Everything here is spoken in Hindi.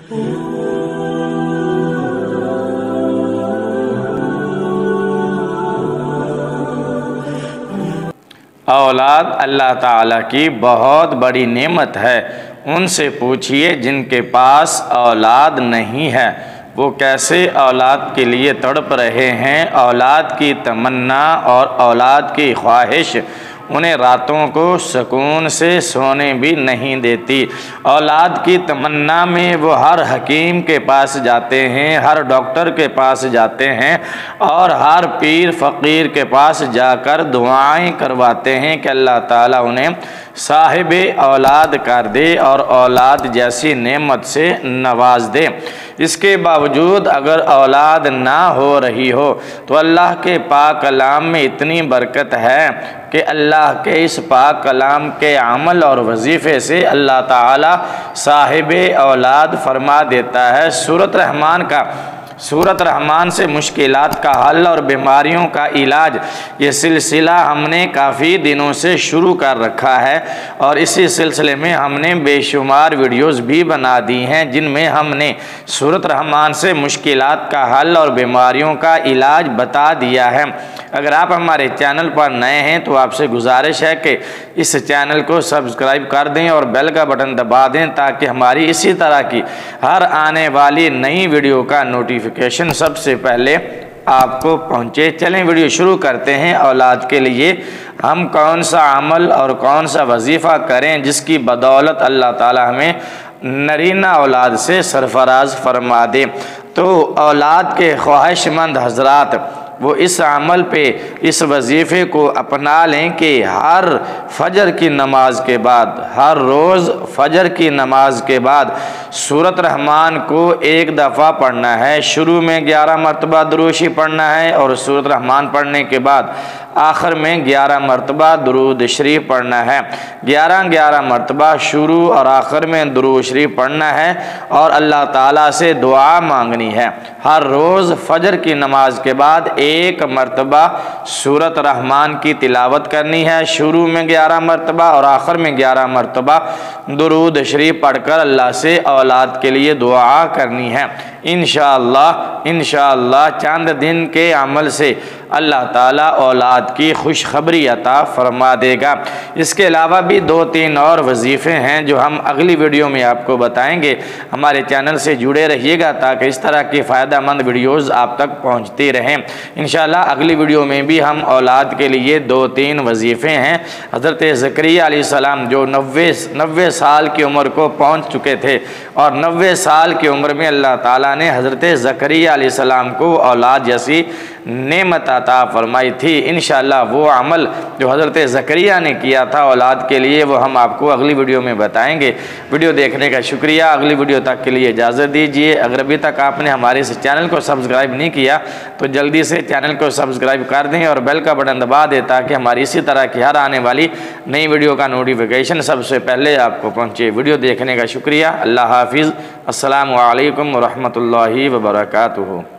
औलाद अल्लाह ताला की बहुत बड़ी नेमत है। उनसे पूछिए जिनके पास औलाद नहीं है, वो कैसे औलाद के लिए तड़प रहे हैं। औलाद की तमन्ना और औलाद की ख्वाहिश उन्हें रातों को सुकून से सोने भी नहीं देती। औलाद की तमन्ना में वो हर हकीम के पास जाते हैं, हर डॉक्टर के पास जाते हैं और हर पीर फ़कीर के पास जाकर दुआएं करवाते हैं कि अल्लाह ताला उन्हें साहिब औलाद कर दे और औलाद जैसी नेमत से नवाज दे। इसके बावजूद अगर औलाद ना हो रही हो तो अल्लाह के पाक कलाम में इतनी बरकत है कि अल्लाह के इस पाक कलाम के अमल और वजीफ़े से अल्लाह ताला साहिब औलाद फरमा देता है। सूरत रहमान से मुश्किलात का हल और बीमारियों का इलाज, ये सिलसिला हमने काफ़ी दिनों से शुरू कर रखा है और इसी सिलसिले में हमने बेशुमार वीडियोस भी बना दी हैं जिनमें हमने सूरत रहमान से मुश्किलात का हल और बीमारियों का इलाज बता दिया है। अगर आप हमारे चैनल पर नए हैं तो आपसे गुजारिश है कि इस चैनल को सब्सक्राइब कर दें और बेल का बटन दबा दें ताकि हमारी इसी तरह की हर आने वाली नई वीडियो का नोटिफिकेशन सबसे पहले आपको पहुंचे। चलें वीडियो शुरू करते हैं। औलाद के लिए हम कौन सा अमल और कौन सा वजीफ़ा करें जिसकी बदौलत अल्लाह ताला हमें नरीना औलाद से सरफराज फरमा दे। तो औलाद के ख्वाहिशमंद हजरात वो इस अमल पे, इस वजीफ़े को अपना लें कि हर फजर की नमाज के बाद, हर रोज़ फजर की नमाज के बाद सूरत रहमान को एक दफ़ा पढ़ना है। शुरू में 11 मरतबा दुरूशी पढ़ना है और सूरत रहमान पढ़ने के बाद आखिर में 11 मरतबा दुरूद शरीफ पढ़ना है। 11 मरतबा शुरू और आखिर में दुरूद शरीफ पढ़ना है और अल्लाह ताला से दुआ मांगनी है। हर रोज़ फजर की नमाज के बाद एक मरतबा सूरत रहमान की तिलावत करनी है। शुरू में 11 मरतबा और आखिर में 11 मरतबा दुरूद शरीफ पढ़कर अल्लाह से औलाद के लिए दुआ करनी है। इंशाअल्लाह चंद दिन के अमल से अल्लाह ताला औलाद की खुशखबरी अता फरमा देगा। इसके अलावा भी 2-3 और वजीफ़े हैं जो हम अगली वीडियो में आपको बताएंगे। हमारे चैनल से जुड़े रहिएगा ताकि इस तरह की फ़ायदेमंद वीडियोज़ आप तक पहुँचती रहें। इंशाअल्लाह अगली वीडियो में भी हम औलाद के लिए 2-3 वजीफ़े हैं। हज़रत ज़करिया अलैहिस्सलाम जो 90 साल की उम्र को पहुँच चुके थे और 90 साल की उम्र में अल्लाह ताला ने हज़रत ज़करिया अलैहिस्सलाम को औलाद जैसी नेमत अता फरमाई थी। इंशाअल्लाह वो अमल जो हज़रत ज़करिया ने किया था औलाद के लिए वो हम आपको अगली वीडियो में बताएंगे। वीडियो देखने का शुक्रिया। अगली वीडियो तक के लिए इजाज़त दीजिए। अगर अभी तक आपने हमारे इस चैनल को सब्सक्राइब नहीं किया तो जल्दी से चैनल को सब्सक्राइब कर दें और बेल का बटन दबा दें ताकि हमारी इसी तरह की हर आने वाली नई वीडियो का नोटिफिकेशन सबसे पहले आपको पहुँचे। वीडियो देखने का शुक्रिया। अल्लाह हाफिज़। अस्सलामु अलैकुम व रहमतुल्लाहि व बरकातुहू।